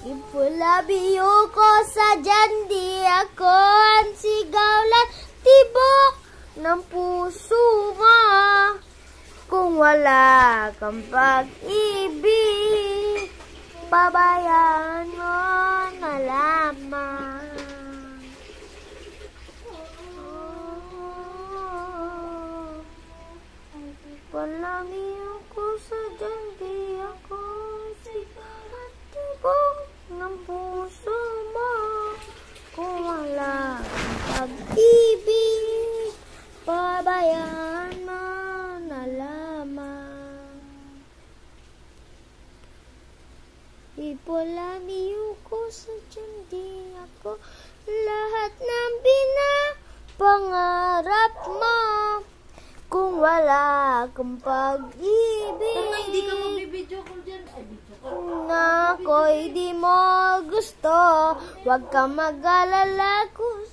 Ipulabiyo ko sa dyan, di ako ang sigaw lang tibok ng puso mo. Kung wala kang pag-ibig, pabayaan mo na lamang. Ipulabiyo ko sa dyan, di ako sigaw lang tibok ng puso mo. Kung wala kang pag-ibig, pabayaan mo na lamang. Ipulabiyo ko sa dyan, di ako lahat ng pinapangarap mo. Kung wala kang pag-ibig, Hindi ka magbibideo ko dyan. Ay, video ko. na ako'y di mo gusto, huwag kang mag-alala kung